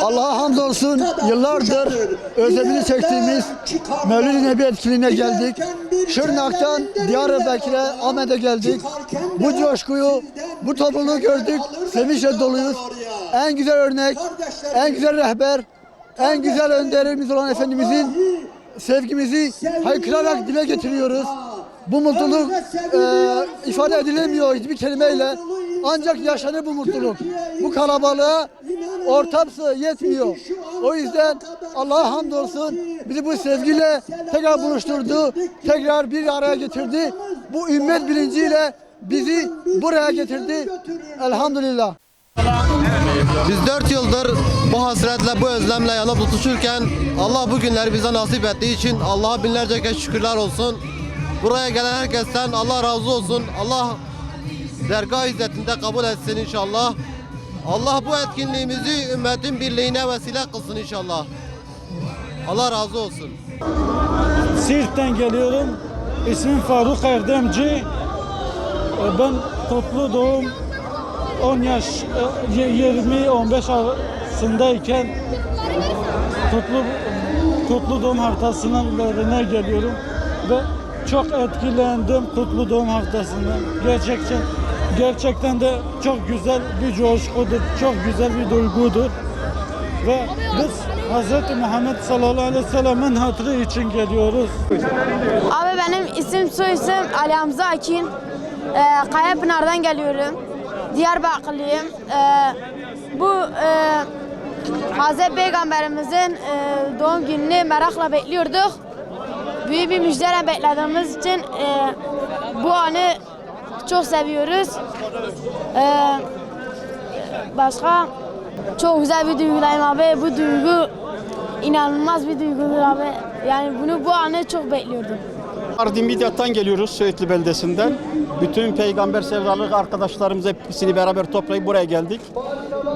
Allah'a hamdolsun yıllardır özlemini çektiğimiz Mevlid-i Nebi etkinliğine geldik. Şırnak'tan Diyarbakır'a, Ahmet'e geldik. Bu coşkuyu, bu topluluğu gördük. Sevinçle doluyuz. En güzel örnek, en güzel rehber, en güzel önderimiz olan Efendimizin sevgimizi haykırarak dile getiriyoruz. Bu mutluluk ifade edilemiyor hiçbir kelimeyle. Ancak yaşanır bu mutluluk. Bu kalabalığa ortamsı yetmiyor. O yüzden Allah'a hamdolsun bizi bu sevgiyle tekrar buluşturdu. Tekrar bir araya getirdi. Bu ümmet bilinciyle bizi buraya getirdi. Elhamdülillah. Biz 4 yıldır bu hasretle, bu özlemle yanıp tutuşurken Allah bu günleri bize nasip ettiği için Allah'a binlerce kez şükürler olsun. Buraya gelen herkesten Allah razı olsun. Allah dergah izzetinde kabul etsin inşallah. Allah bu etkinliğimizi ümmetin birliğine vesile kılsın inşallah. Allah razı olsun. Siirt'ten geliyorum. İsmim Faruk Erdemci. Ben kutlu doğum 10 yaş 20-15 arasındayken kutlu doğum haftasına geliyorum ve çok etkilendim kutlu doğum haftasından. Gerçekten de çok güzel bir coşkudur, çok güzel bir duygudur. Ve biz Hz. Muhammed sallallahu aleyhi ve sellem'in hatırı için geliyoruz. Abi benim soyisim Ali Hamza Akin. Kayapınar'dan geliyorum. Diyarbakırlıyım. Bu Hz. Peygamberimizin doğum gününü merakla bekliyorduk. Büyük bir müjdeyle beklediğimiz için bu anı çok seviyoruz. Başka çok güzel bir duygudayım abi. Bu duygu inanılmaz bir duygudur abi. Yani bu anı çok bekliyordum. Mardin Midyat'tan geliyoruz, Söğütlü beldesinden. Bütün peygamber sevdalı arkadaşlarımız hepsini beraber toplayıp buraya geldik.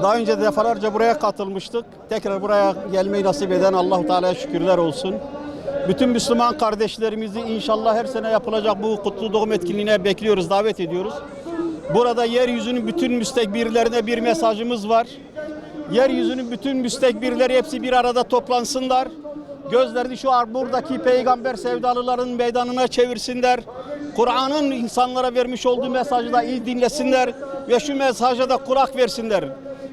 Daha önce defalarca buraya katılmıştık. Tekrar buraya gelmeyi nasip eden Allah-u Teala'ya şükürler olsun. Bütün Müslüman kardeşlerimizi inşallah her sene yapılacak bu kutlu doğum etkinliğine bekliyoruz, davet ediyoruz. Burada yeryüzünün bütün müstekbirlerine bir mesajımız var. Yeryüzünün bütün müstekbirleri hepsi bir arada toplansınlar. Gözlerini şu an buradaki peygamber sevdalıların meydanına çevirsinler. Kur'an'ın insanlara vermiş olduğu mesajı da iyi dinlesinler ve şu mesaja da kulak versinler.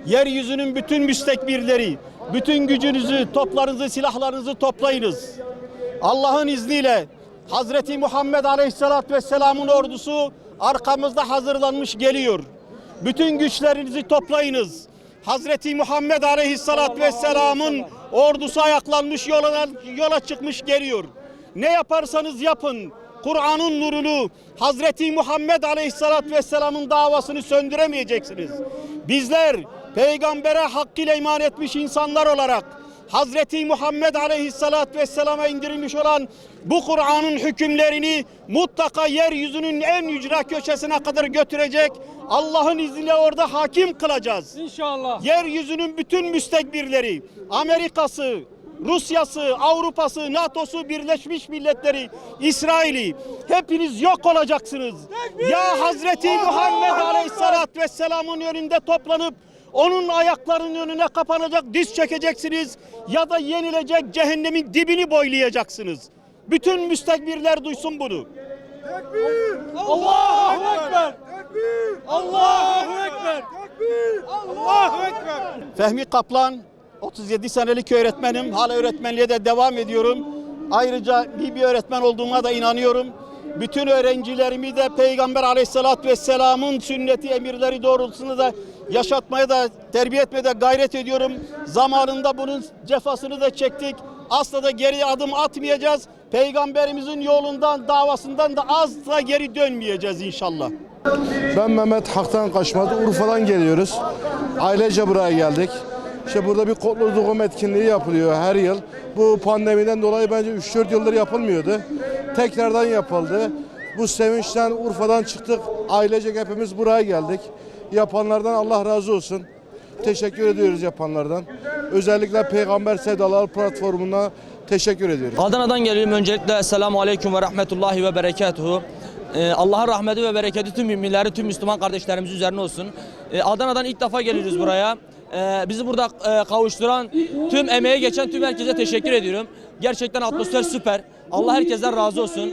Yeryüzünün bütün müstekbirleri, bütün gücünüzü, toplarınızı, silahlarınızı toplayınız. Allah'ın izniyle Hazreti Muhammed Aleyhisselatü Vesselam'ın ordusu arkamızda hazırlanmış geliyor. Bütün güçlerinizi toplayınız. Hazreti Muhammed Aleyhisselatü Vesselam'ın ordusu ayaklanmış yola çıkmış geliyor. Ne yaparsanız yapın Kur'an'ın nurunu, Hazreti Muhammed Aleyhisselatü Vesselam'ın davasını söndüremeyeceksiniz. Bizler peygambere hakkıyla iman etmiş insanlar olarak Hazreti Muhammed Aleyhisselatü Vesselam'a indirilmiş olan bu Kur'an'ın hükümlerini mutlaka yeryüzünün en ücra köşesine kadar götürecek, Allah'ın izniyle orada hakim kılacağız. İnşallah. Yeryüzünün bütün müstekbirleri, Amerika'sı, Rusya'sı, Avrupa'sı, NATO'su, Birleşmiş Milletleri, İsrail'i hepiniz yok olacaksınız. Ya Hazreti Muhammed Aleyhisselatü Vesselam'ın önünde toplanıp onun ayaklarının önüne kapanacak, diz çekeceksiniz ya da yenilecek cehennemin dibini boylayacaksınız. Bütün müstekbirler duysun bunu. Tekbir! Allahu Ekber! Tekbir! Allahu Ekber! Tekbir! Allahu Ekber! Fehmi Kaplan, 37 senelik öğretmenim. Hala öğretmenliğe de devam ediyorum. Ayrıca bir öğretmen olduğuma da inanıyorum. Bütün öğrencilerimi de Peygamber Aleyhisselatü Vesselam'ın sünneti, emirleri doğrultusunda da yaşatmaya da, terbiye etmeye de gayret ediyorum. Zamanında bunun cefasını da çektik. Asla da geri adım atmayacağız. Peygamberimizin yolundan, davasından da asla geri dönmeyeceğiz inşallah. Ben Mehmet Hak'tan Kaşmadı, Urfa'dan geliyoruz. Ailece buraya geldik. İşte burada bir kutlu doğum etkinliği yapılıyor her yıl. Bu pandemiden dolayı bence 3-4 yıldır yapılmıyordu. Tekrardan yapıldı. Bu sevinçten Urfa'dan çıktık. Ailecek hepimiz buraya geldik. Yapanlardan Allah razı olsun. Teşekkür ediyoruz yapanlardan. Özellikle Peygamber Sevdaları platformuna teşekkür ediyoruz. Adana'dan geliyorum. Öncelikle Esselamu Aleyküm ve Rahmetullahi ve Berekatuhu. Allah'ın rahmeti ve bereketi tüm müminleri, tüm Müslüman kardeşlerimiz üzerine olsun. Adana'dan ilk defa geliyoruz buraya. Bizi burada kavuşturan, tüm emeği geçen tüm herkese teşekkür ediyorum. Gerçekten atmosfer süper. Allah herkesten razı olsun.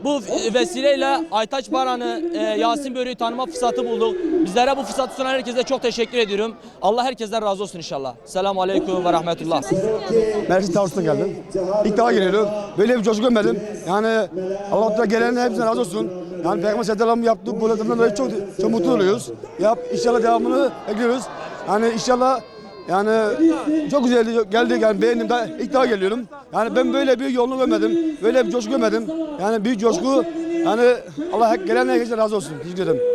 Bu vesileyle Aytaç Baran'ı, Yasin Börü'yü tanıma fırsatı bulduk. Bizlere bu fırsatı sunan herkese çok teşekkür ediyorum. Allah herkesten razı olsun inşallah. Selamun Aleyküm ve Rahmetullah. Mersin Tavus'tan geldim. İlk defa geliyorum. Böyle bir coşku görmedim. Yani Allah'tan gelenin hepsine razı olsun. Yani Peygamber Seyyidallah yaptığı bu olaylardan dolayı çok mutlu oluyoruz. İnşallah devamını bekliyoruz. Yani inşallah yani çok güzeldi, geldi yani beğendim. Daha ilk defa geliyorum. Yani ben böyle bir yoğunluk görmedim. Böyle bir coşku görmedim. Yani büyük coşku. Yani Allah gelen herkese razı olsun. Teşekkür ederim.